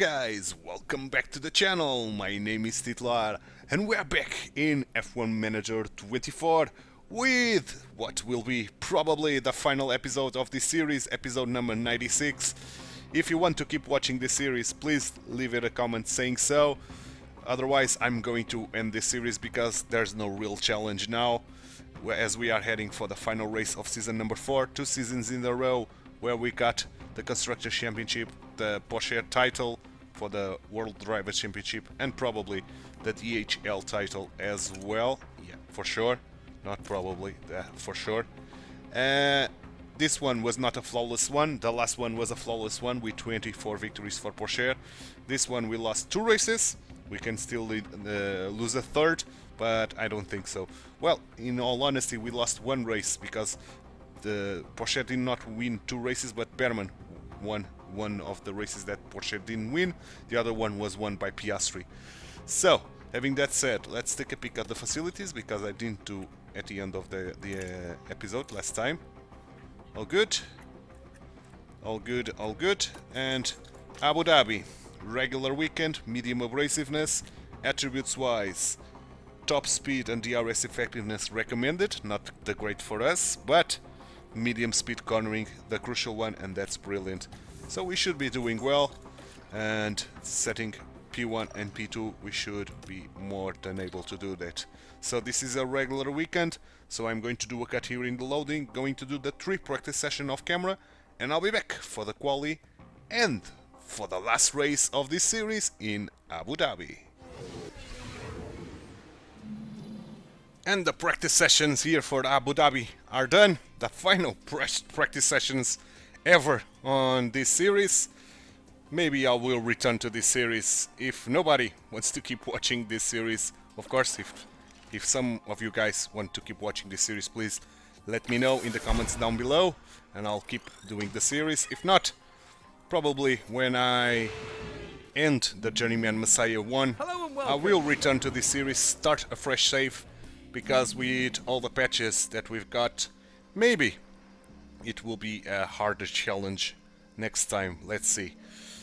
guys, welcome back to the channel. My name is TituElite and we're back in F1 Manager 24 with what will be probably the final episode of this series, episode number 96. If you want to keep watching this series, please leave it a comment saying so. Otherwise, I'm going to end this series because there's no real challenge now, as we are heading for the final race of season number 4, 2 seasons in a row where we got the Constructors Championship, the Porsche title for the World Drivers Championship, and probably the DHL title as well. Yeah, for sure. Not probably, for sure. This one was not a flawless one. The last one was a flawless one with 24 victories for Porsche. This one we lost 2 races. We can still lose a third, but I don't think so. Well, in all honesty, we lost 1 race because the Porsche did not win 2 races, but Berman won one of the races that Porsche didn't win. The other one was won by Piastri. So, having that said, let's take a peek at the facilities because I didn't do at the end of the episode last time. All good. All good, all good. And Abu Dhabi. Regular weekend, medium abrasiveness, attributes wise, top speed and DRS effectiveness recommended, not the great for us, but medium speed cornering, the crucial one, and that's brilliant. So we should be doing well, and setting P1 and P2 we should be more than able to do that. So this is a regular weekend, so I'm going to do a cut here in the loading, going to do the 3 practice session off camera, and I'll be back for the quali and for the last race of this series in Abu Dhabi. And the practice sessions here for Abu Dhabi are done. The final practice sessions ever on this series. Maybe I will return to this series if nobody wants to keep watching this series. Of course, if some of you guys want to keep watching this series, please let me know in the comments down below and I'll keep doing the series. If not, probably when I end the Journeyman Messiah 1, I will return to this series, start a fresh save, because with all the patches that we've got, maybe it will be a harder challenge next time. Let's see.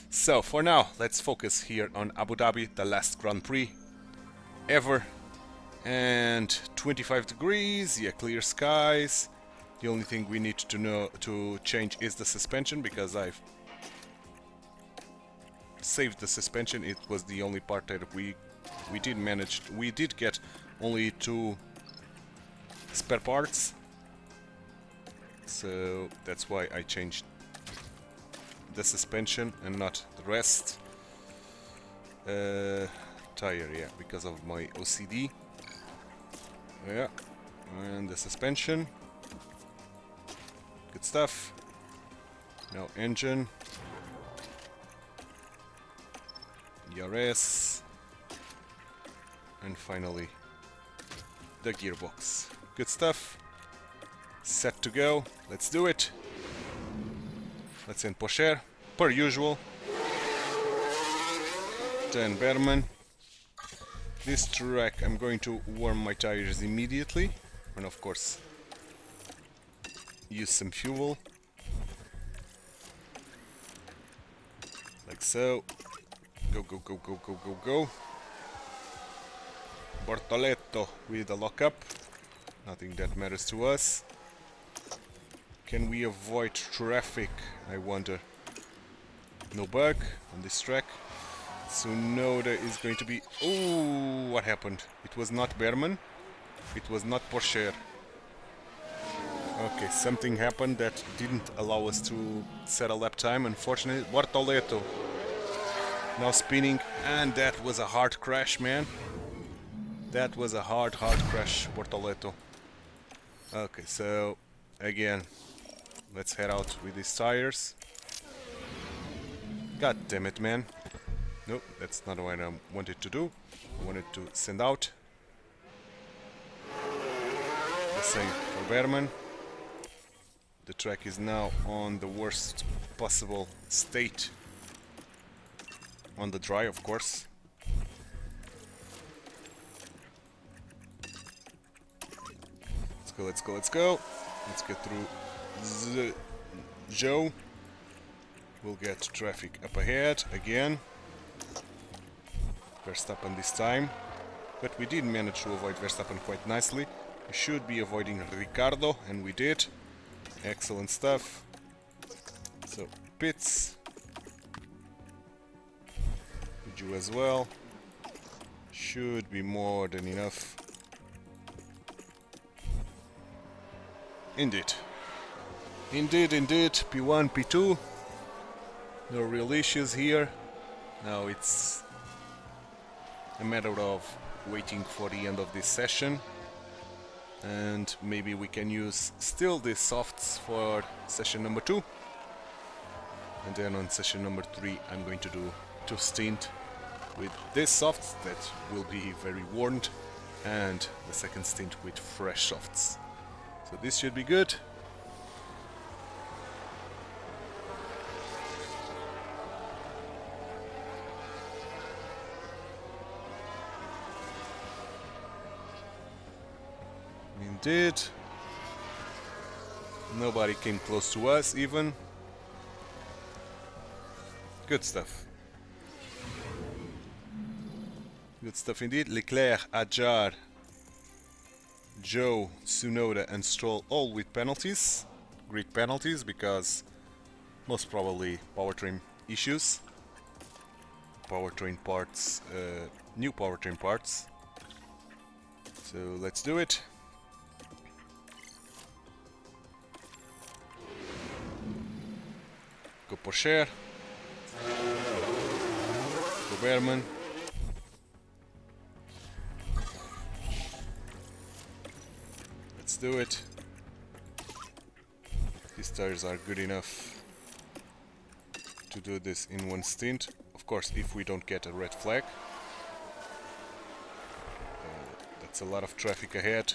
So for now, let's focus here on Abu Dhabi, the last Grand Prix ever, and 25 degrees, yeah, clear skies. The only thing we need to change is the suspension, because I've saved the suspension. It was the only part that we did manage. We did get only 2 spare parts, so that's why I changed the suspension and not the rest. Tire, yeah, because of my OCD. Yeah, and the suspension. Good stuff. Now engine. DRS, and finally the gearbox. Good stuff. Set to go. Let's do it. Let's end Porsche per usual. Then Berman. This track I'm going to warm my tires immediately, and of course use some fuel like so. Go, go, go, go, go, go, go. Bortoletto with the lockup. Nothing that matters to us. Can we avoid traffic, I wonder? No bug on this track. Tsunoda is going to be... Oh, what happened? It was not Berman. It was not Porsche. Okay, something happened that didn't allow us to set a lap time, unfortunately. Bortoletto now spinning, and that was a hard crash, man. That was a hard crash, Bortoletto. Okay, so again, let's head out with these tires. God damn it, man. Nope, that's not what I wanted to do. I wanted to send out. The same for Berman. The track is now on the worst possible state. On the dry, of course. Let's go, let's go, let's go. Let's get through Joe. We'll get traffic up ahead again. Verstappen this time. But we did manage to avoid Verstappen quite nicely. We should be avoiding Ricardo, and we did. Excellent stuff. So, pits. You as well. Should be more than enough. Indeed. Indeed. P1, P2. No real issues here. Now it's a matter of waiting for the end of this session. And maybe we can use still the softs for session number 2. And then on session number 3 I'm going to do 2 stint with these softs that will be very worn, and the second stint with fresh softs. So this should be good. Indeed. Nobody came close to us even. Good stuff. Good stuff indeed. Leclerc, Ajar, Joe, Tsunoda and Stroll all with penalties. Great penalties because most probably powertrain issues. Powertrain parts, new powertrain parts. So let's do it. Go Porsche. Go Berman. Let's do it. These tires are good enough to do this in one stint. Of course, if we don't get a red flag. That's a lot of traffic ahead.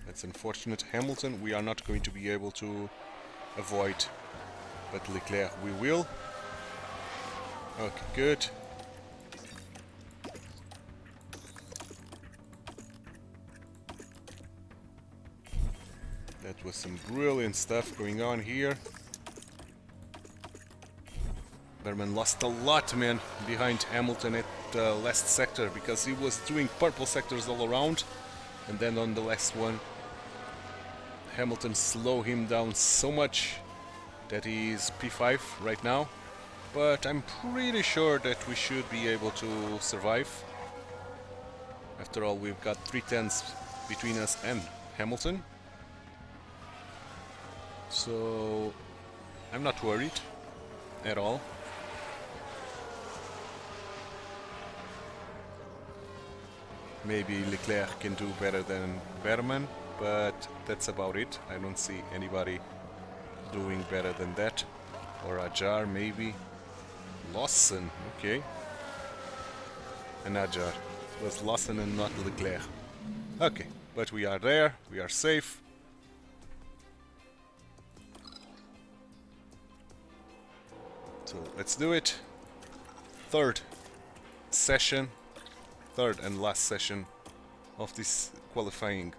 That's unfortunate. Hamilton, we are not going to be able to avoid, but Leclerc we will. Okay, good. That was some brilliant stuff going on here. Berman lost a lot, man, behind Hamilton at the last sector because he was doing purple sectors all around, and then on the last one Hamilton slowed him down so much that he's P5 right now, but I'm pretty sure that we should be able to survive. After all, we've got 3 tenths between us and Hamilton, so I'm not worried at all. Maybe Leclerc can do better than Berman, but that's about it. I don't see anybody doing better than that. Or Ajar, maybe. Lawson, okay. And Ajar. It was Lawson and not Leclerc. Okay, but we are there, we are safe. So let's do it. Third and last session of this qualifying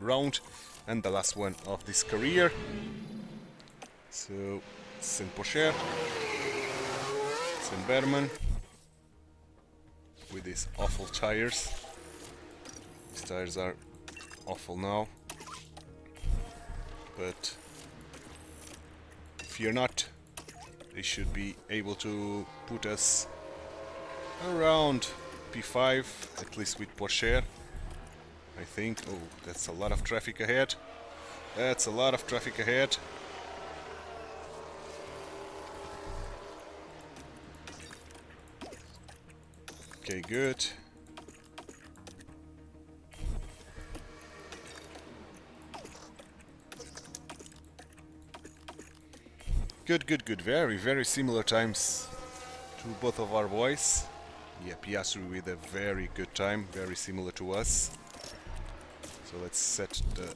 round, and the last one of this career. So Saint Pocher, Saint Berman with these awful tires. These tires are awful now, but fear not, they should be able to put us around P5, at least with Porsche, I think. Oh, that's a lot of traffic ahead. That's a lot of traffic ahead. Okay, good. Good. Very, very similar times to both of our boys. Yeah, Piastri with a very good time, very similar to us. So let's set the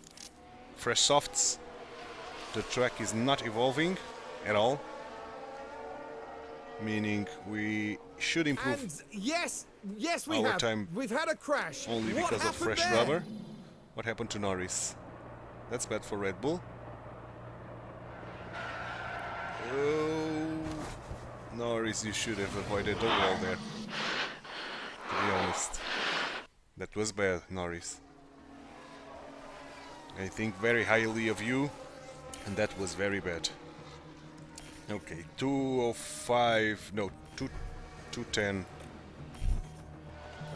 fresh softs. The track is not evolving at all, meaning we should improve. And yes, we our have. time We've had a crash. only What because of happened fresh there? rubber. What happened to Norris? That's bad for Red Bull. Oh, Norris, you should have avoided the wall there. To be honest. That was bad, Norris. I think very highly of you, and that was very bad. Okay, 205, no, 210.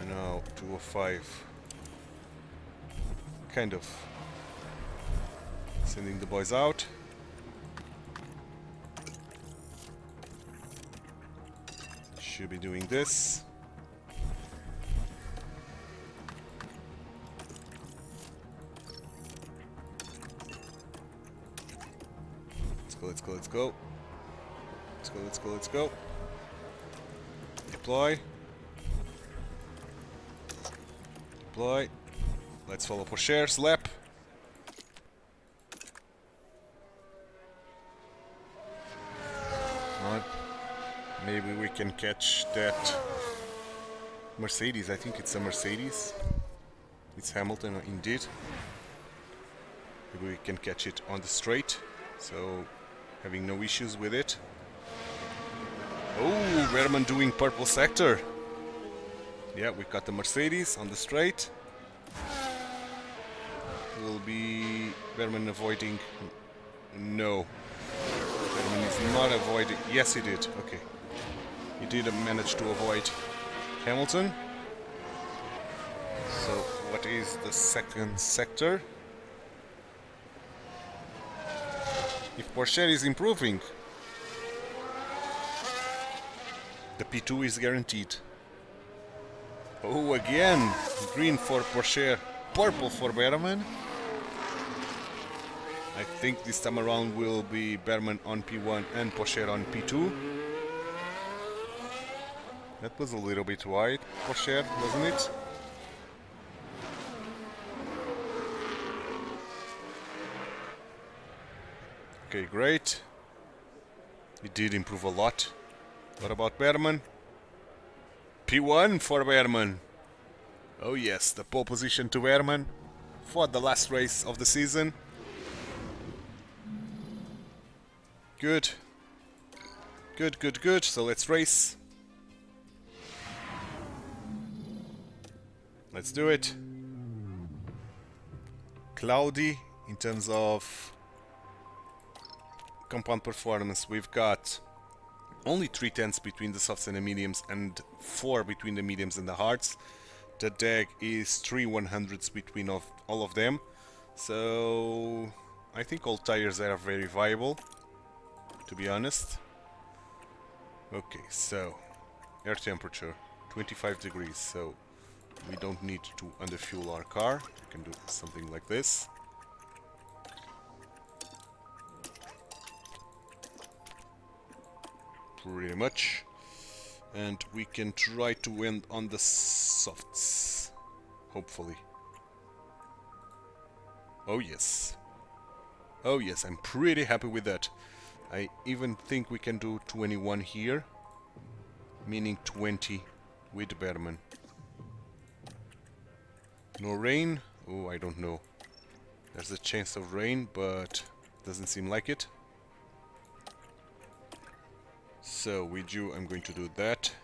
I know, 205. Kind of. Sending the boys out. Should be doing this. Let's go, let's go. Let's go, let's go, let's go. Deploy. Deploy. Let's follow for shares. Lap. Maybe we can catch that Mercedes. I think it's a Mercedes. It's Hamilton, indeed. Maybe we can catch it on the straight. So, having no issues with it. Oh, Wehrmann doing purple sector. Yeah, we got the Mercedes on the straight. Will be Wehrmann avoiding. No. Wehrmann is not avoiding. Yes, he did. Okay. He did manage to avoid Hamilton. So, what is the second sector? If Porsche is improving, the P2 is guaranteed. Oh, again! Green for Porsche, purple for Wehrmann. I think this time around will be Wehrmann on P1 and Porsche on P2. That was a little bit wide, Porsche, wasn't it? Okay, great. He did improve a lot. What about Wehrmann? P1 for Wehrmann. Oh yes, the pole position to Wehrmann for the last race of the season. Good. Good, good, good. So let's race. Let's do it. Cloudy in terms of compound performance. We've got only 3/10 between the softs and the mediums and 4 between the mediums and the hards. The DAG is 3/100ths between all of them. So I think all tires are very viable, to be honest. Okay, so air temperature 25 degrees, so we don't need to underfuel our car. We can do something like this. Pretty much. And we can try to end on the softs. Hopefully. Oh yes. Oh yes, I'm pretty happy with that. I even think we can do 21 here. Meaning 20 with Wehrmann. No rain? Oh, I don't know. There's a chance of rain, but doesn't seem like it. So with you, I'm going to do that.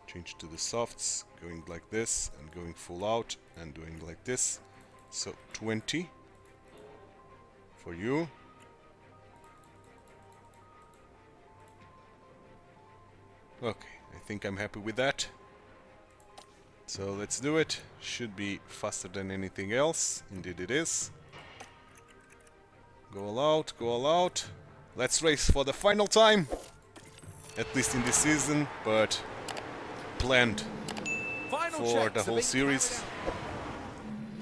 Change to the softs, going like this, and going full out, and doing like this. So 20 for you. Okay, I think I'm happy with that. So let's do it. Should be faster than anything else. Indeed it is. Go all out, go all out. Let's race for the final time. At least in this season, but planned for the whole series.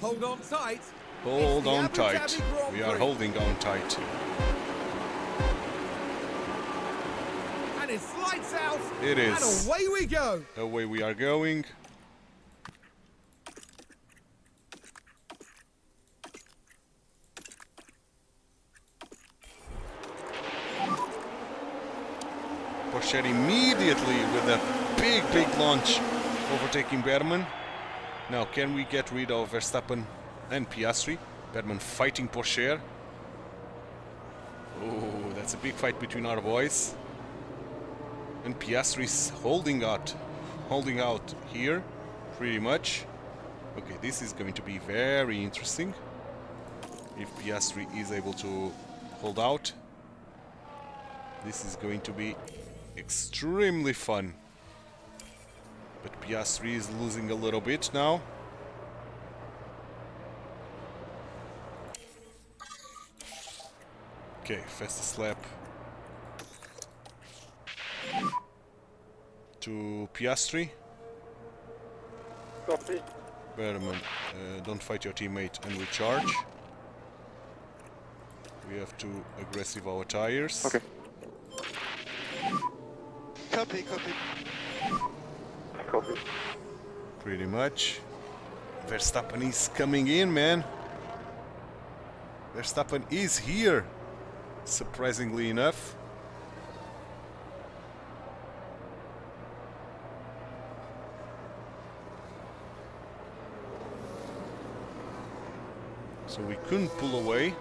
Hold on tight. Hold on tight. We are holding on tight. And it's lights out. It is. And away we go. Away we are going. Porsche immediately with a big launch, overtaking Wehrmann. Now, can we get rid of Verstappen and Piastri? Wehrmann fighting Porsche. Oh, that's a big fight between our boys. And Piastri is holding out here, pretty much. Okay, this is going to be very interesting. If Piastri is able to hold out, this is going to be extremely fun. But Piastri is losing a little bit now. Okay, fastest lap to Piastri. Copy. Berman, don't fight your teammate and recharge. We have to aggressive our tires. Okay. Copy, copy. Copy. Pretty much. Verstappen is coming in, man. Verstappen is here, surprisingly enough. So we couldn't pull away,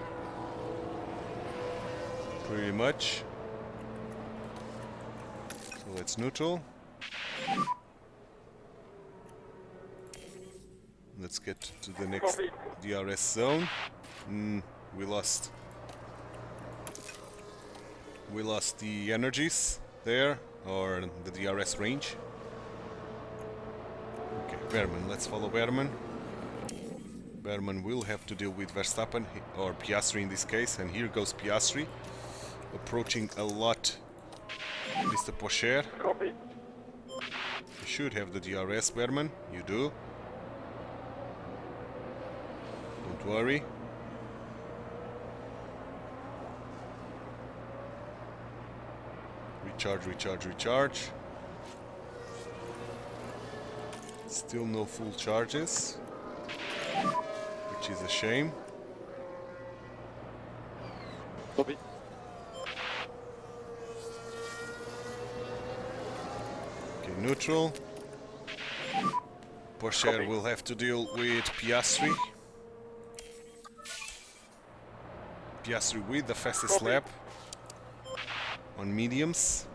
pretty much. So let's neutral. Let's get to the next DRS zone. We lost the energies there, or the DRS range. Okay, Berman, let's follow Berman. Berman will have to deal with Verstappen, or Piastri in this case, and here goes Piastri, approaching a lot Mr. Pocher. Copy. You should have the DRS, Berman, you do. Don't worry. Recharge, recharge, recharge. Still no full charges, which is a shame. Copy. Okay, neutral. Pocher will have to deal with Piastri. Piastri with the fastest lap on mediums.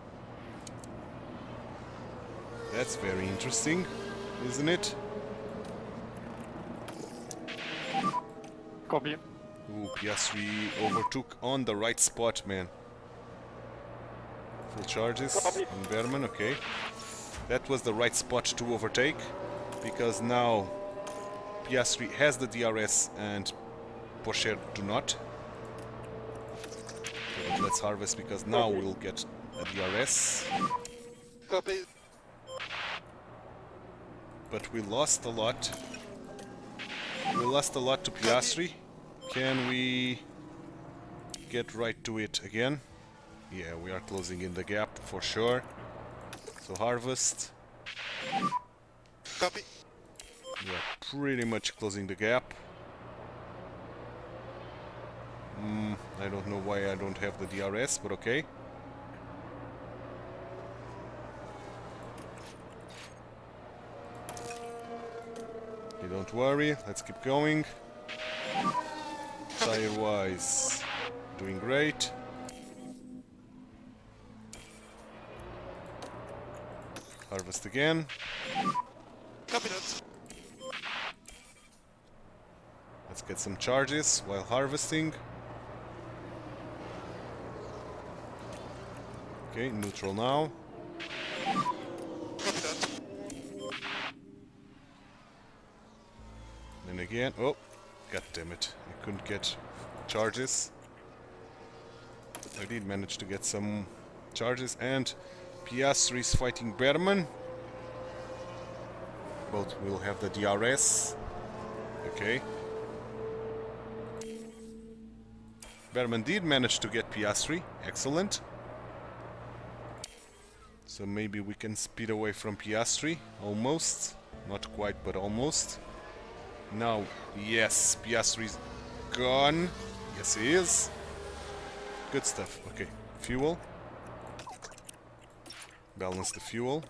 That's very interesting, isn't it? Copy. Ooh, Piastri overtook on the right spot, man. Full charges on Berman, okay. That was the right spot to overtake, because now Piastri has the DRS and Pocher do not. Okay, let's harvest, because now we'll get a DRS. Copy. But we lost a lot. We lost a lot to Piastri. Can we get right to it again? Yeah, we are closing in the gap for sure. So harvest. Copy. We are pretty much closing the gap. I don't know why I don't have the DRS, but okay. Okay, don't worry, let's keep going. Tire-wise, doing great. Harvest again. Copy that. Let's get some charges while harvesting. Okay, neutral now. Copy that. Then again, oh, god damn it, I couldn't get charges. I did manage to get some charges, and Piastri is fighting Berman. Both will have the DRS. Okay. Berman did manage to get Piastri, excellent. So maybe we can speed away from Piastri, almost. Not quite, but almost. Now, yes, Piastri's gone. Yes, he is. Good stuff. Okay, fuel. Balance the fuel.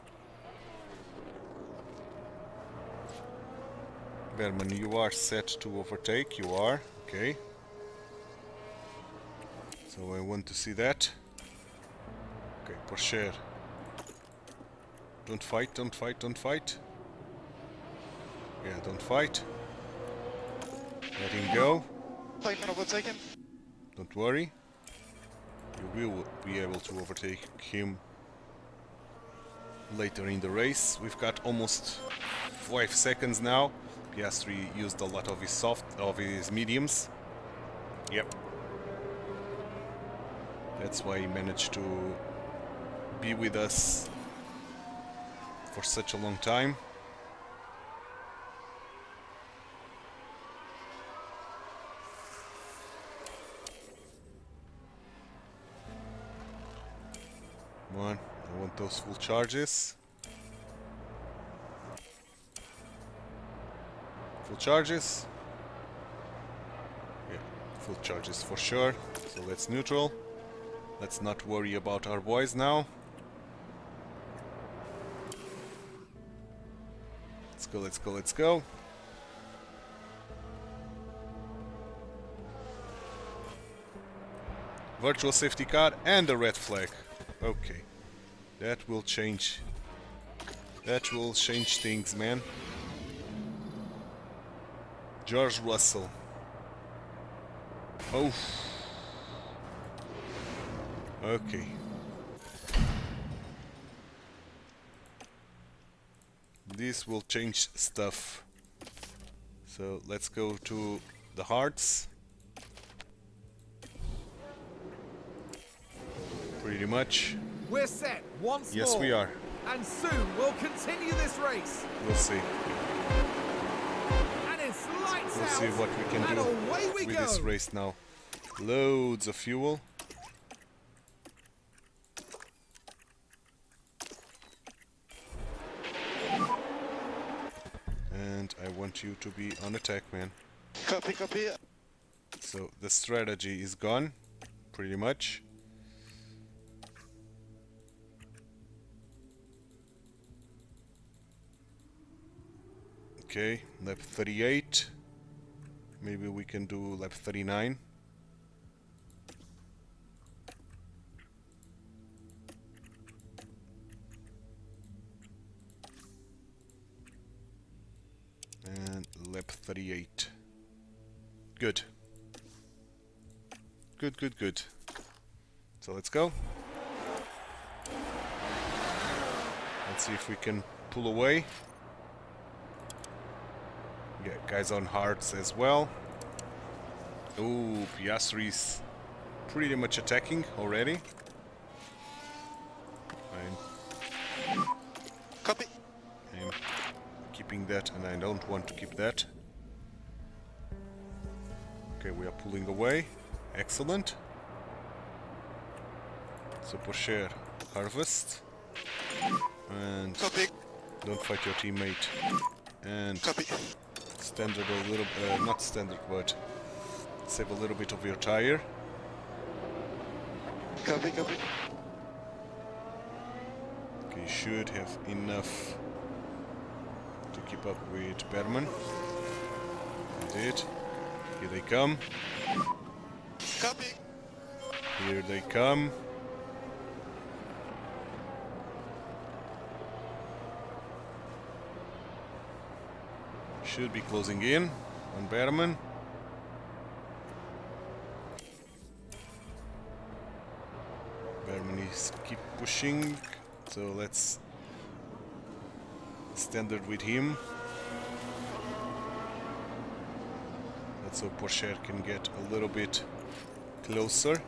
Berman, you are set to overtake. You are. Okay. So I want to see that. Okay, Pocher. Don't fight, don't fight, don't fight. Yeah, don't fight. Let him go. Taken, overtaken. Don't worry. You will be able to overtake him later in the race. We've got almost 5 seconds now. Piastri used a lot of his mediums. Yep. That's why he managed to be with us for such a long time. Come on, I want those full charges. Full charges. Yeah, full charges for sure. So let's neutral. Let's not worry about our boys now. Let's go, let's go, let's go. Virtual safety car and a red flag. Okay. That will change. That will change things, man. George Russell. Oh. Okay. This will change stuff. So let's go to the hearts. Pretty much. We're set once more. Yes, we are. And soon we'll continue this race. We'll see. And it's lights We'll out. see what we can and do away we with go. this race now. Loads of fuel. And I want you to be on attack, man. Copy, copy. So the strategy is gone, pretty much. Okay, lap 38. Maybe we can do lap 39. And lap 38. Good. Good, good, good. So let's go. Let's see if we can pull away. Yeah, guys on hards as well. Oh, Piastri's pretty much attacking already. Copy. I'm keeping that, and I don't want to keep that. Okay, we are pulling away. Excellent. So Porsche harvest. And Copy. don't fight your teammate. And Copy. standard a little, not standard, but save a little bit of your tire. Copy, copy. Okay, you should have enough to keep up with Berman. You did. Here they come. Copy. Here they come. Should be closing in on Berman. Berman is keep pushing, so let's standard with him. Let's so Porsche can get a little bit closer.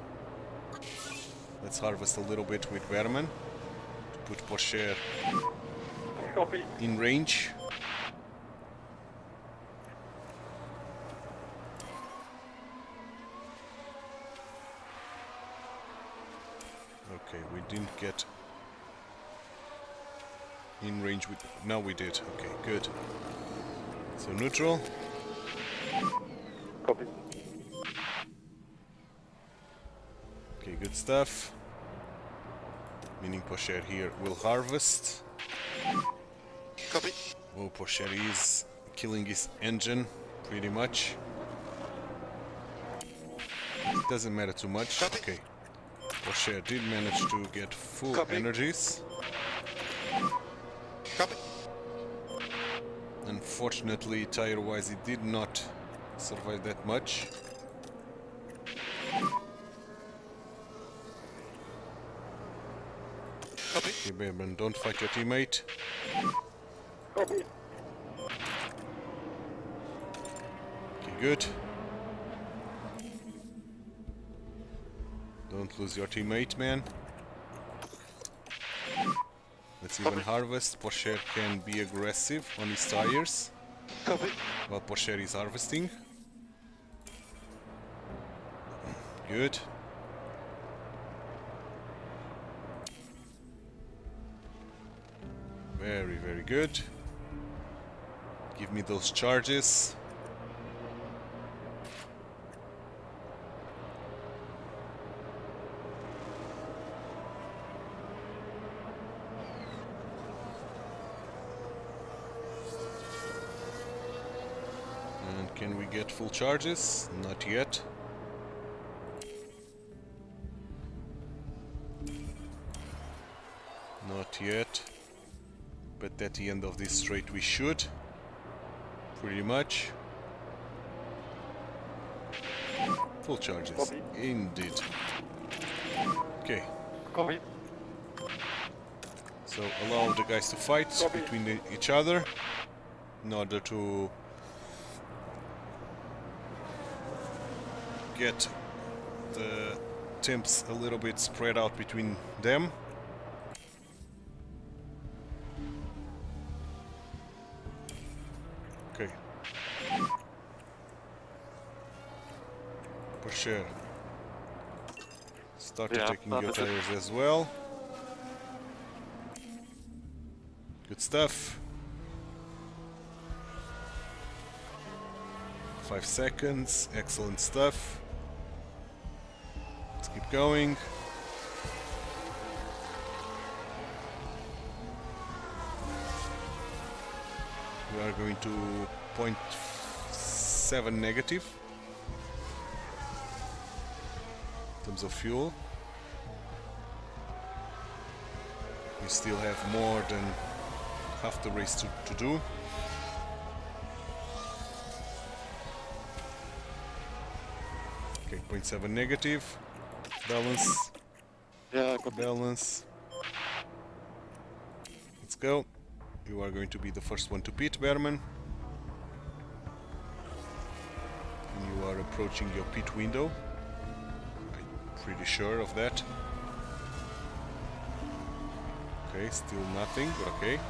Let's harvest a little bit with Berman to put Porsche Copy. in range. Okay, we didn't get in range with... Now we did. Okay, good. So neutral. Copy. Okay, good stuff. Meaning Porsche here will harvest. Copy. Oh, Porsche is killing his engine pretty much. It doesn't matter too much. Copy. Okay. Porsche did manage to get full Copy. energies. Unfortunately, tire-wise, it did not survive that much. Copy. Okay, Bearman, don't fight your teammate. Copy. Okay, good. Don't lose your teammate, man. Let's even harvest. Porsche can be aggressive on his tires Copy. while Porsche is harvesting. Good. Very, very good. Give me those charges. And can we get full charges? Not yet. Not yet. But at the end of this straight we should. Pretty much. Full charges. Copy. Indeed. Okay. Copy. So allow the guys to fight Copy. between each other in order to get the temps a little bit spread out between them. Okay. Porsche. Start Yeah, taking your that's it. tires as well. Good stuff. 5 seconds. Excellent stuff. Let's keep going. We are going to 0.7 negative in terms of fuel. We still have more than half the race to do. Okay, 0.7 negative. Balance. Yeah, copy. Balance. Let's go. You are going to be the first one to pit, Bearman. And you are approaching your pit window. I'm pretty sure of that. Okay, still nothing, but okay.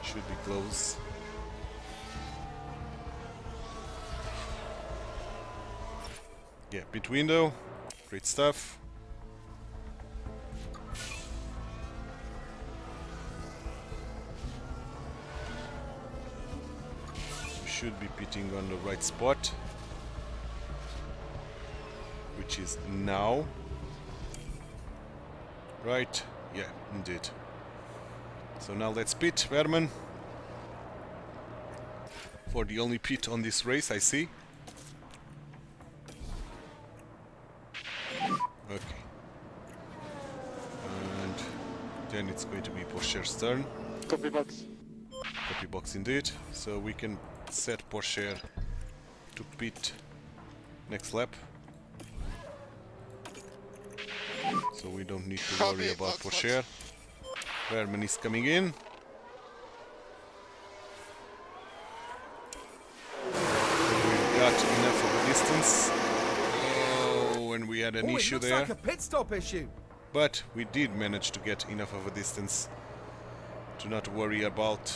Should be close. Yeah, pit window. Great stuff. We should be pitting on the right spot, which is now. Right? Yeah, indeed. So now let's pit, Verman. For the only pit on this race, I see. Okay. And then it's going to be Porsche's turn. Copy box. Copy box indeed. So we can set Porsche to pit next lap. So we don't need to worry about Porsche. Verman is coming in. We've got enough of a distance. Oh, and we had an Oh, issue it looks there. like a pit stop issue. But we did manage to get enough of a distance to not worry about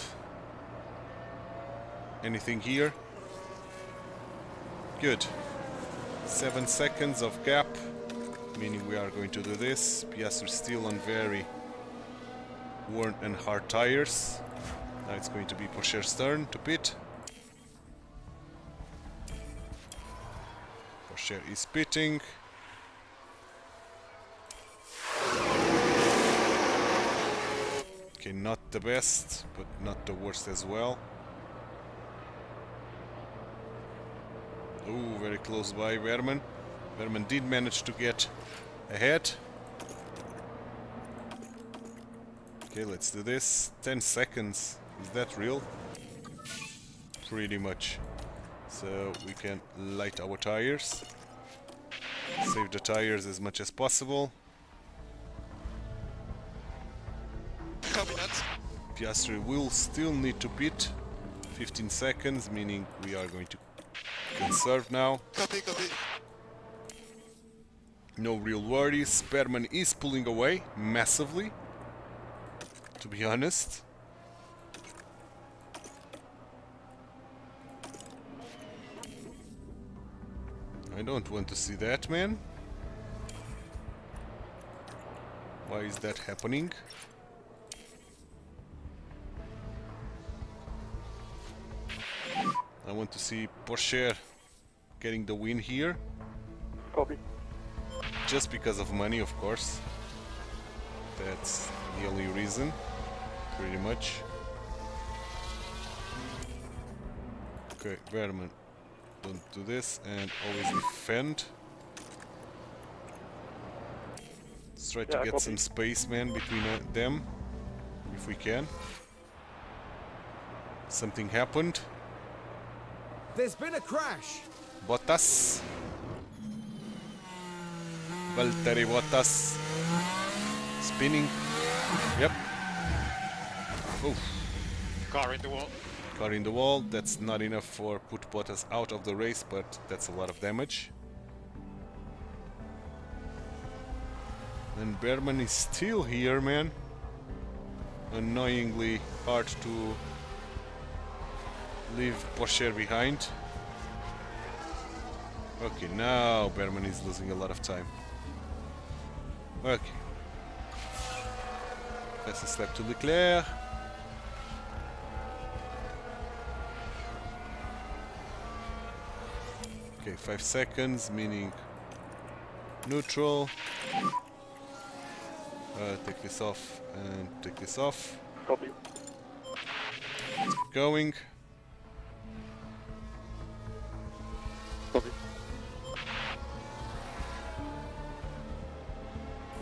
anything here. Good. 7 seconds of gap, meaning we are going to do this. Piastri still on very worn and hard tires. Now it's going to be Porsche's turn to pit. Porsche is pitting. Okay, not the best, but not the worst as well. Oh, very close by Verman. Verman did manage to get ahead. Okay, let's do this. 10 seconds. Is that real? pretty much. So we can light our tires. Save the tires as much as possible. Copy that. Piastri will still need to pit. 15 seconds, meaning we are going to conserve now. Copy, copy. No real worries. Berman is pulling away massively, to be honest. I don't want to see that, man. Why is that happening? I want to see Porsche getting the win here. Copy. Just because of money, of course. That's the only reason, pretty much. Okay, Berman, don't do this and always defend. Let's try to Yeah, get copy. some space, man, between them, if we can. Something happened. There's been a crash. Bottas. Valtteri Bottas. Spinning. Yep. Oof. Car in the wall. Car in the wall. That's not enough for put Bottas out of the race, but that's a lot of damage. And Berman is still here, man. Annoyingly hard to leave Porsche behind. Okay, now Berman is losing a lot of time. Okay. Fastest lap to Leclerc. Okay, 5 seconds, meaning neutral. Take this off and take this off. Copy. Going. Copy.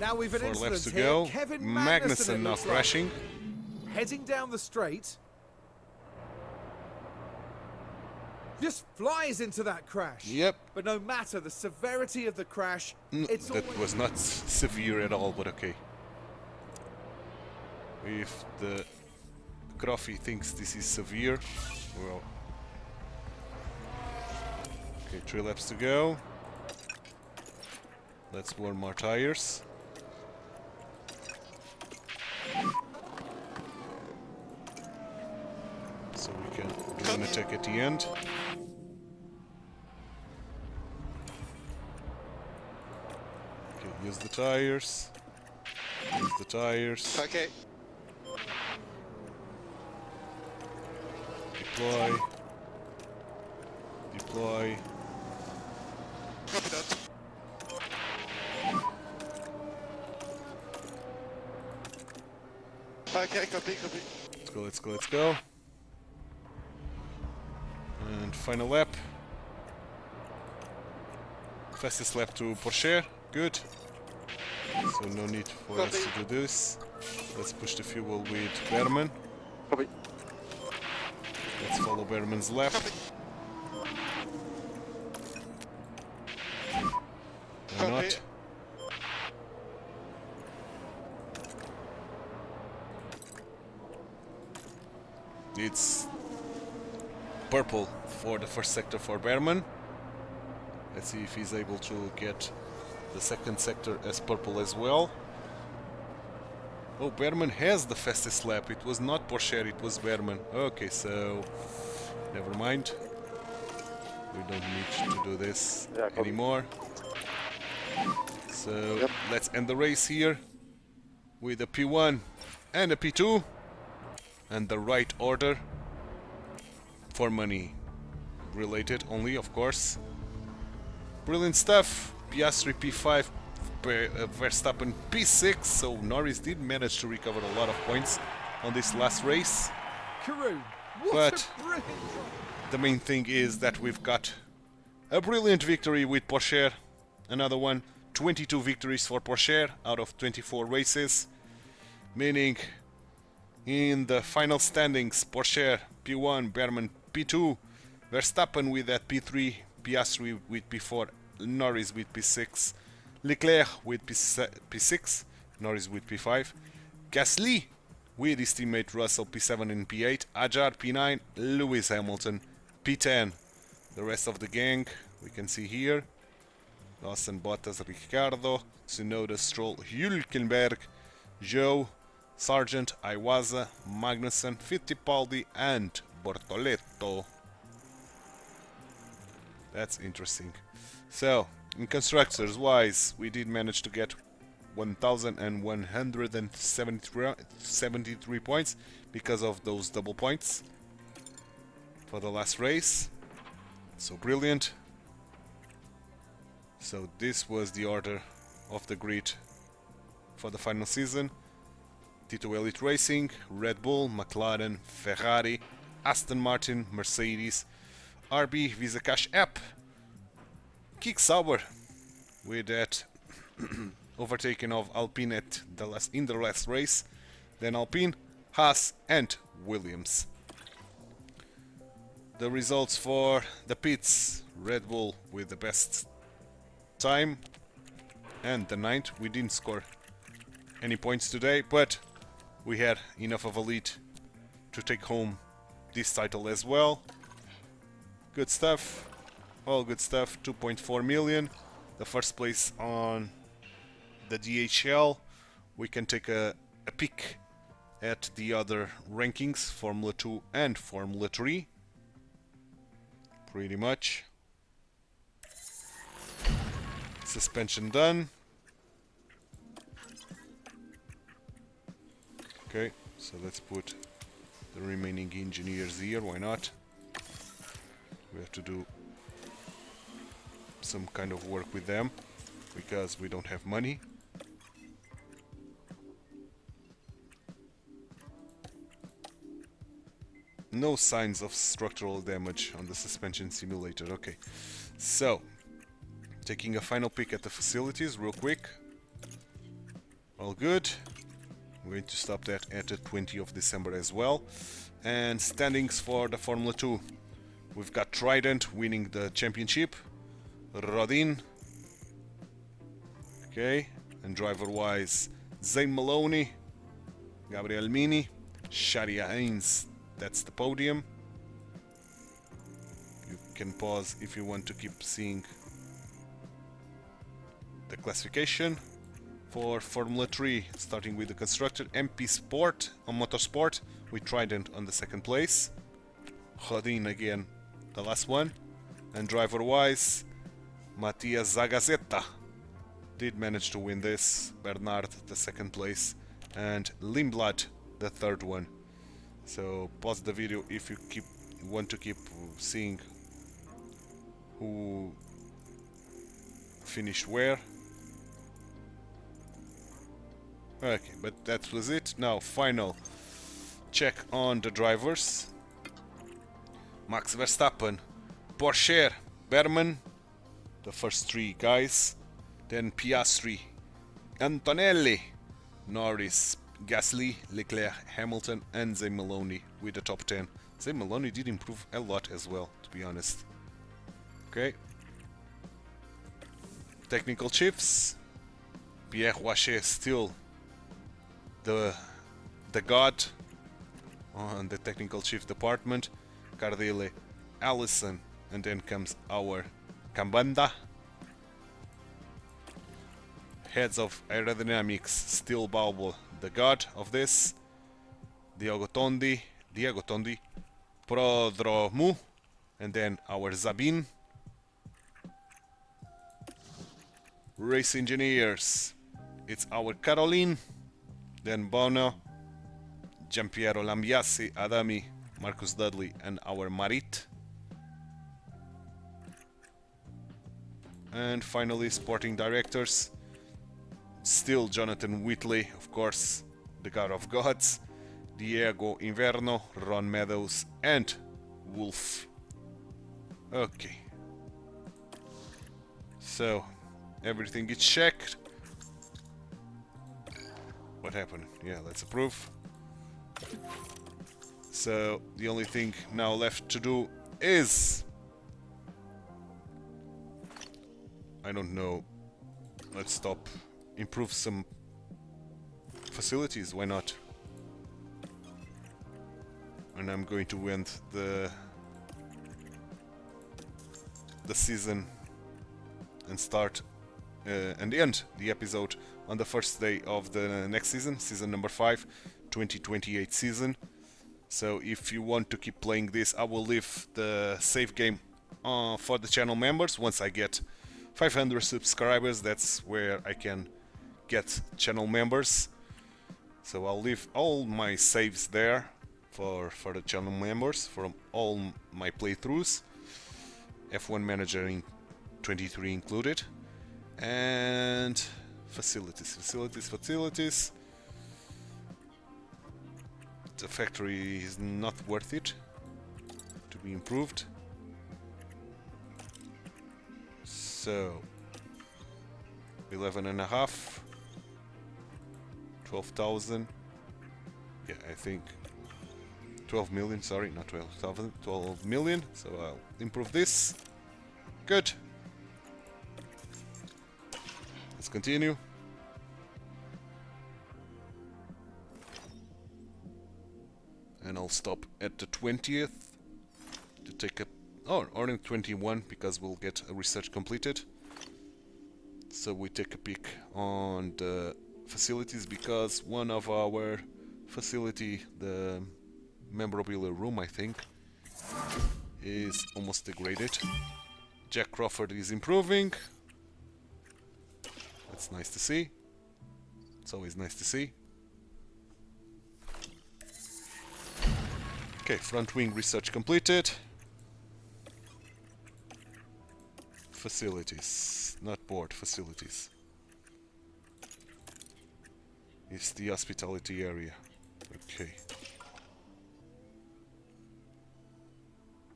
Now we've an 4 incident laps to here. go. Kevin Magnussen it now looks like. crashing. Heading down the straight. Just flies into that crash. Yep. But no matter the severity of the crash, it's That always... was not severe at all, but okay. If the Croffy thinks this is severe, well... Okay, 3 laps to go. Let's warm our tires. So we can do an attack at the end. Okay, use the tires. Use the tires. Okay. Deploy. Deploy. Copy that. Okay, copy, copy. Let's go, let's go, let's go. And final lap. Fastest lap to Porsche. Good. So no need for us to do this. Let's push the fuel with Berman. Copy. Let's follow Berman's lap. Copy. Why not? It's purple for the first sector for Berman. Let's see if he's able to get the second sector as purple as well. Oh, Berman has the fastest lap. It was not Porsche, it was Berman. Okay, so never mind. We don't need to do this anymore. So let's end the race here with a P1 and a P2 and the right order for money related only, of course. Brilliant stuff. Piastri P5, Verstappen P6. So Norris did manage to recover a lot of points on this last race. Karun, what But- a brilliant... The main thing is that we've got a brilliant victory with Porsche. Another one, 22 victories for Porsche out of 24 races. Meaning in the final standings, Porsche P1, Berman P2, Verstappen with that P3, Piastri with P4, Norris with P6, Leclerc with P6, Norris with P5, Gasly with his teammate Russell P7 and P8, Ajar P9, Lewis Hamilton P10. The rest of the gang we can see here: Lawson, Bottas, Ricciardo, Tsunoda, Stroll, Hülkenberg, Joe, Sargent, Iwasa, Magnussen, Fittipaldi, and Bortoletto. That's interesting. So, in constructors wise, we did manage to get 1,173 points because of those double points for the last race. So brilliant. So this was the order of the grid for the final season: TituElite Racing, Red Bull, McLaren, Ferrari, Aston Martin, Mercedes, RB Visa Cash App, Kick Sauber with that overtaking of Alpine at in the last race, then Alpine, Haas, and Williams. The results for the pits: Red Bull with the best time and the 9th. We didn't score any points today, but we had enough of a lead to take home this title as well. Good stuff, all good stuff. 2.4 million. The first place on the DHL. We can take a peek at the other rankings: Formula 2 and Formula 3. Pretty much. Suspension done. Okay, so let's put the remaining engineers here, why not? We have to do some kind of work with them because we don't have money. No signs of structural damage on the suspension simulator. Okay, so taking a final peek at the facilities real quick. All good. We're going to stop that at the 20th of December as well. And standings for the Formula 2. We've got Trident winning the championship. Rodin. Okay. And driver-wise, Zane Maloney, Gabriel Mini, Sharia Haynes. That's the podium. You can pause if you want to keep seeing the classification. For Formula 3, starting with the constructor, MP Sport on Motorsport, with Trident on the second place. Rodin again, the last one. And driver-wise, Matias Zagazeta did manage to win this. Bernard, the second place. And Lindblad, the third one. So pause the video if you want to keep seeing who finished where. Okay, but that was it. Now, final check on the drivers. Max Verstappen, Porsche, Berman, the first three guys. Then Piastri, Antonelli, Norris, Gasly, Leclerc, Hamilton, and Zane Maloney with the top 10. Zane Maloney did improve a lot as well, to be honest. Okay. Technical chiefs. Pierre Rocher still the god on the technical chief department. Cardile, Allison, and then comes our Cambanda. Heads of aerodynamics, still Balbo, the god of this. Diego Tondi, Prodromu, and then our Zabin. Race engineers, it's our Caroline, then Bono, Giampiero Lambiassi, Adami, Marcus Dudley, and our Marit. And finally, sporting directors, still Jonathan Whitley, of course, the god of gods, Diego Inverno, Ron Meadows, and Wolf. Okay. So, everything is checked. What happened? Yeah, let's approve. So the only thing now left to do is, I don't know, let's stop, improve some facilities, why not? And I'm going to end the season and start and end the episode on the first day of the next season, season number 5, 2028 season. So if you want to keep playing this, I will leave the save game for the channel members. Once I get 500 subscribers, that's where I can get channel members. So I'll leave all my saves there for the channel members, for all my playthroughs, F1 Manager in 23 included, and facilities. The factory is not worth it to be improved. So 11.5, 12,000. Yeah, I think 12 million. Sorry, not 12,000. 12 million. So I'll improve this. Good. Let's continue. And I'll stop at the 20th to take a... Oh, or in 21, because we'll get a research completed. So we take a peek on the facilities, because one of our facility, the memorabilia room, I think, is almost degraded. Jack Crawford is improving. That's nice to see. It's always nice to see. Okay, front wing research completed. Facilities, not board, facilities. It's the hospitality area. Okay.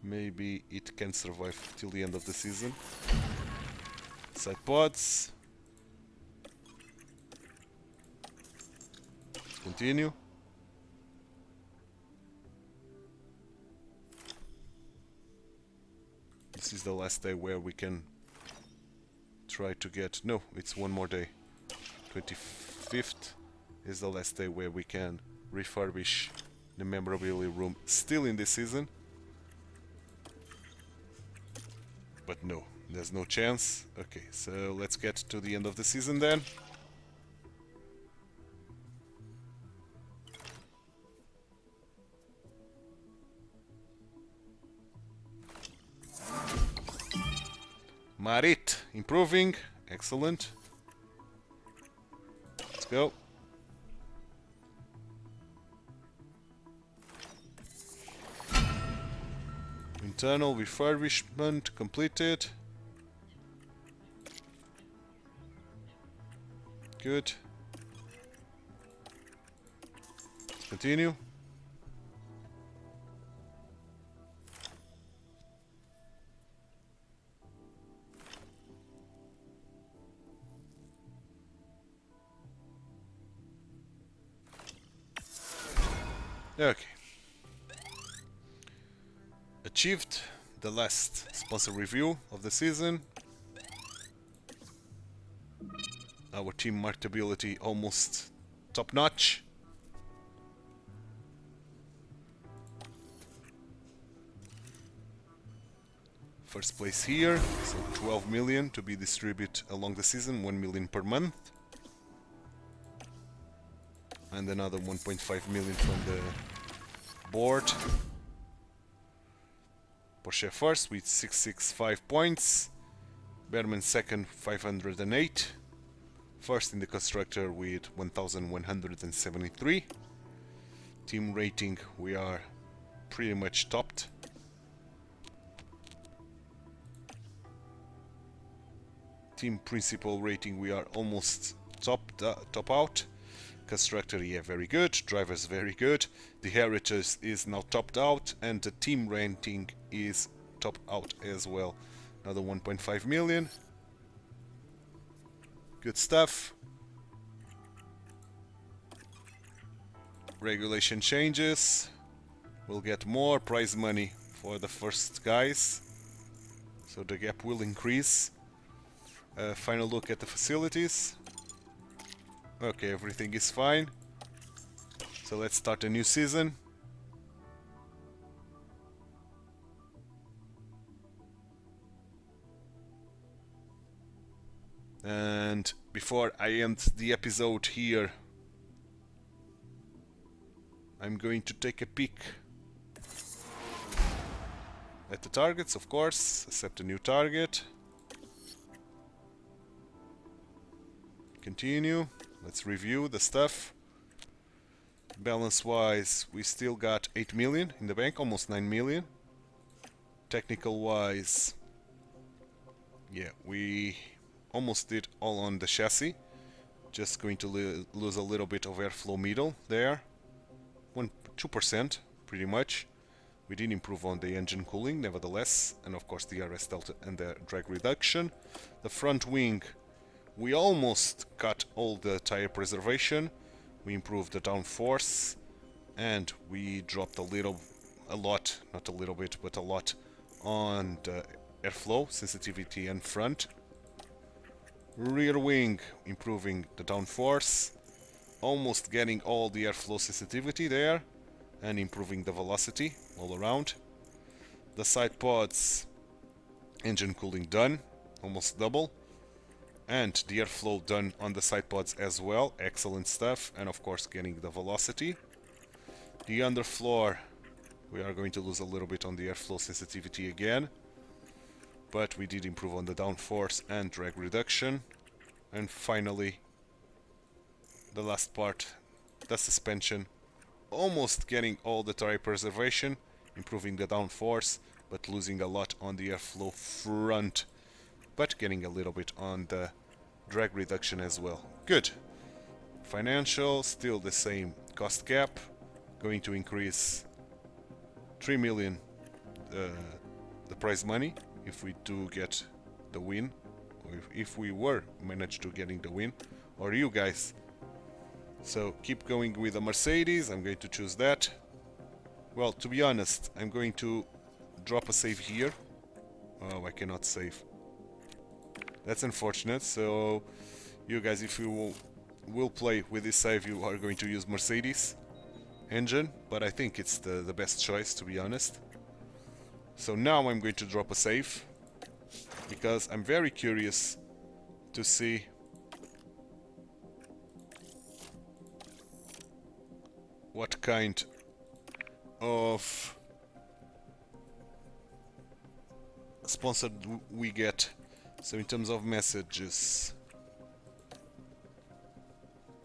Maybe it can survive till the end of the season. Side pods. Let's continue. This is the last day where we can try to get... No, it's one more day. 25th is the last day where we can refurbish the memorabilia room still in this season. But no, there's no chance. Okay, so let's get to the end of the season then. Marit, improving. Excellent. Let's go. Internal refurbishment completed. Good. Continue. Okay. Achieved the last sponsor review of the season. Our team marketability almost top notch. First place here, so 12 million to be distributed along the season, 1 million per month. And another 1.5 million from the board. Porsche first with 665 points. Berman second, 508. First in the constructor with 1173. Team rating, we are pretty much topped. Team principal rating, we are almost top out. Constructor, yeah, very good. Drivers, very good. The Heritage is now topped out, and the team rating is topped out as well. Another 1.5 million. Good stuff. Regulation changes. We'll get more prize money for the first guys, so the gap will increase. Final look at the facilities. Okay, everything is fine. So let's start a new season. And before I end the episode here, I'm going to take a peek at the targets, of course, accept a new target. Continue. Let's review the stuff. Balance wise, we still got 8 million in the bank, almost 9 million. Technical wise, yeah, we almost did all on the chassis. Just going to lose a little bit of airflow middle there. 2%, pretty much. We did improve on the engine cooling, nevertheless, and of course the RS delta and the drag reduction. The front wing, we almost got all the tire preservation. We improved the downforce, and we dropped a lot, not a little bit, but a lot on the airflow sensitivity and front. Rear wing, improving the downforce, almost getting all the airflow sensitivity there, and improving the velocity all around. The side pods, engine cooling done, almost double, and the airflow done on the side pods as well, excellent stuff, and of course getting the velocity. The underfloor, we are going to lose a little bit on the airflow sensitivity again, but we did improve on the downforce and drag reduction. And finally, the last part, the suspension, almost getting all the tire preservation, improving the downforce, but losing a lot on the airflow front, but getting a little bit on the drag reduction as well. Good. Financial, still the same cost cap, going to increase 3 million the prize money if we do get the win, or if we were managed to getting the win, or you guys. So keep going with the Mercedes. I'm going to choose that. Well, to be honest, I'm going to drop a save here. Oh, I cannot save. That's unfortunate. So you guys, if you will play with this save, you are going to use Mercedes engine, but I think it's the best choice, to be honest. So now I'm going to drop a save, because I'm very curious to see what kind of sponsored we get. So in terms of messages,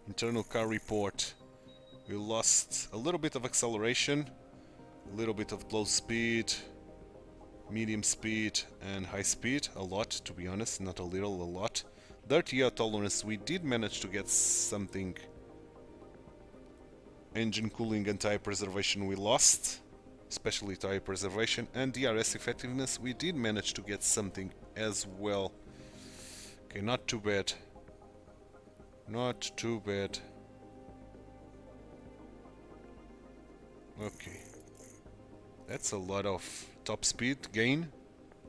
internal car report, we lost a little bit of acceleration, a little bit of close speed, medium speed and high speed, a lot, to be honest, not a little, a lot. Dirty air tolerance, we did manage to get something. Engine cooling and tire preservation we lost, especially tire preservation, and DRS effectiveness we did manage to get something as well. Okay, not too bad. Not too bad. Okay. That's a lot of top speed gain.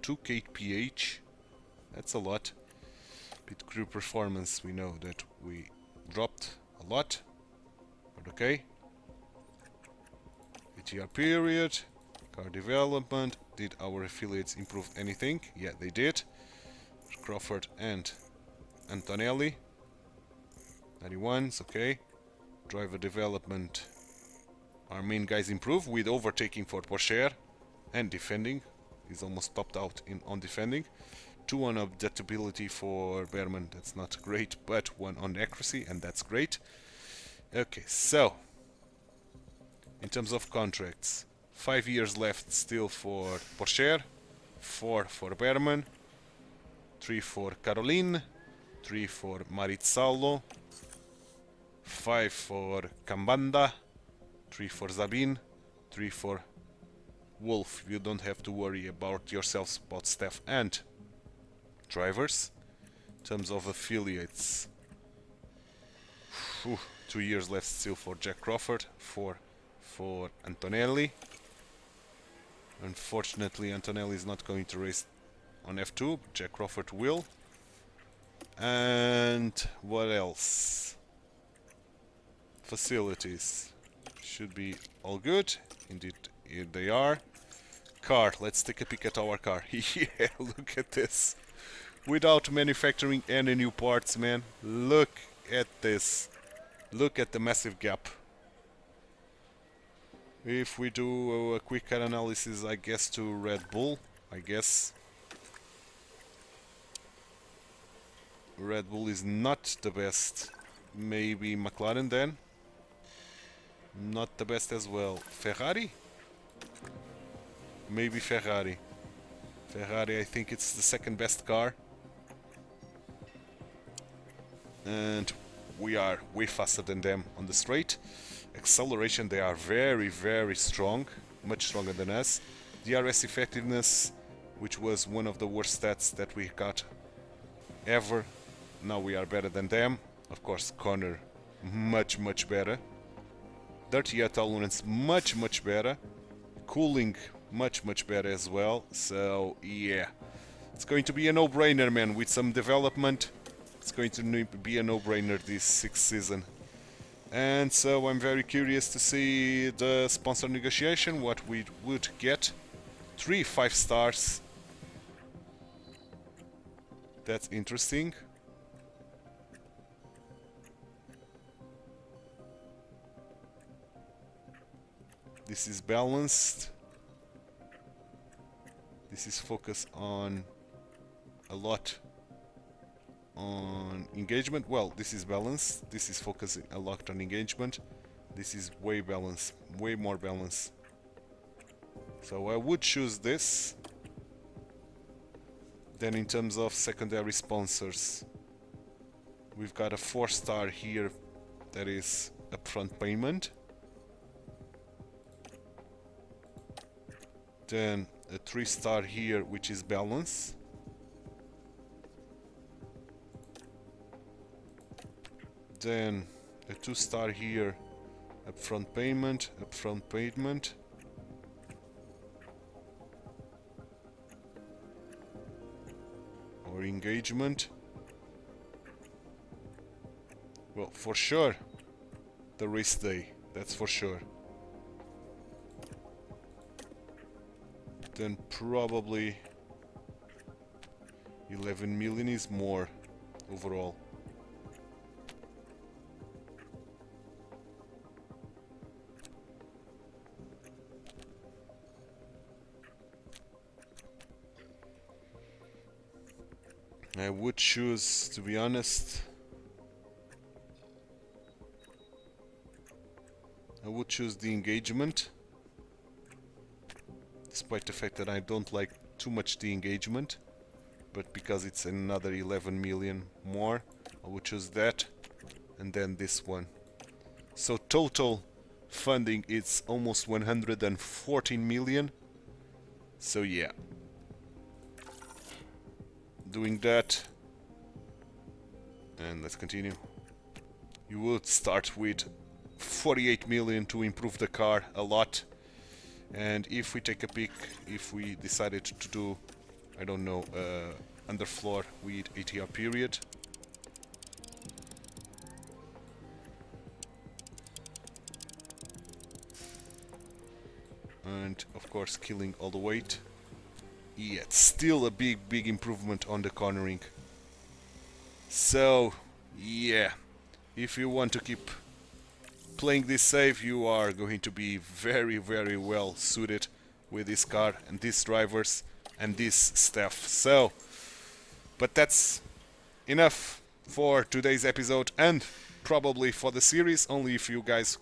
2 kph. That's a lot. Pit crew performance, we know that we dropped a lot. But okay. ATR period. Car development. Did our affiliates improve anything? Yeah, they did. Crawford and Antonelli. 91s, okay. Driver development. Our main guys improve with overtaking for Porsche and defending. He's almost topped out on defending. 2 on adaptability for Behrman, that's not great, but 1 on accuracy, and that's great. Okay, so in terms of contracts, 5 years left still for Porsche, 4 for Behrman, 3 for Caroline, 3 for Marizallo, 5 for Cambanda, 3 for Zabin, 3 for Wolf. You don't have to worry about yourselves, about staff and drivers. In terms of affiliates, 2 years left still for Jack Crawford, 4 for Antonelli, Unfortunately, Antonelli is not going to race on F2, but Jack Crawford will. And what else? Facilities should be all good. Indeed, here they are. Car, let's take a peek at our car. Yeah, look at this. Without manufacturing any new parts, man. Look at this. Look at the massive gap. If we do a quick car analysis, I guess to Red Bull, I guess. Red Bull is not the best. Maybe McLaren then. Not the best as well. Ferrari? Maybe Ferrari. Ferrari, I think it's the second best car. And we are way faster than them on the straight. Acceleration, they are very, very strong. Much stronger than us. DRS effectiveness, which was one of the worst stats that we got ever. Now we are better than them. Of course, corner, much, much better. Dirty air tolerance, much, much better. Cooling, much, much better as well. So, yeah. It's going to be a no-brainer, man. With some development, it's going to be a no-brainer this sixth season. And so I'm very curious to see the sponsor negotiation, what we would get. 3 5 stars. That's interesting. This is balanced. This is focused on a lot on engagement. Well, this is balanced. This is focusing a lot on engagement. This is way balanced, way more balanced. So I would choose this. Then in terms of secondary sponsors, we've got a 4-star here that is upfront payment. Then a 3-star here, which is balance. Then a 2-star here, upfront payment, or engagement. Well, for sure, the race day, that's for sure. Then probably 11 million is more overall. I would choose, to be honest, I would choose the engagement. Despite the fact that I don't like too much the engagement, but because it's another 11 million more, I would choose that, and then this one. So total funding it's almost 114 million. So yeah, doing that, and let's continue. You would start with 48 million to improve the car a lot. And if we take a peek, if we decided to do, I don't know, underfloor with ATR period. And of course killing all the weight. Yeah, it's still a big improvement on the cornering. So, yeah, if you want to keep playing this safe, you are going to be very well suited with this car and these drivers and this staff. So, but that's enough for today's episode and probably for the series. Only if you guys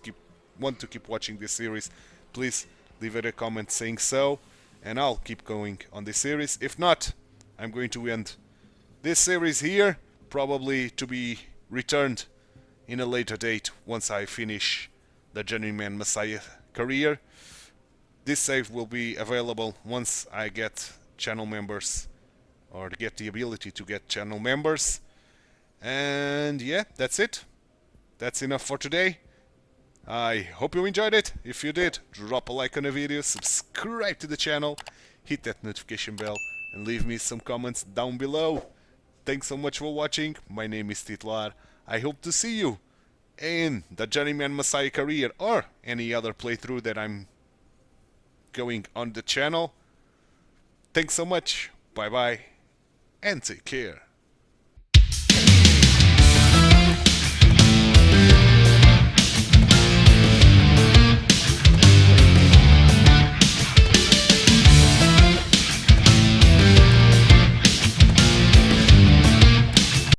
want to keep watching this series, please leave it a comment saying so, and I'll keep going on this series. If not, I'm going to end this series here, probably to be returned in a later date once I finish the Journeyman Messiah career. This save will be available once I get channel members, or get the ability to get channel members. And yeah, that's it. That's enough for today. I hope you enjoyed it. If you did, drop a like on the video, subscribe to the channel, hit that notification bell, and leave me some comments down below. Thanks so much for watching. My name is TituElite. I hope to see you in the Journeyman Messiah career or any other playthrough that I'm going on the channel. Thanks so much. Bye bye and take care.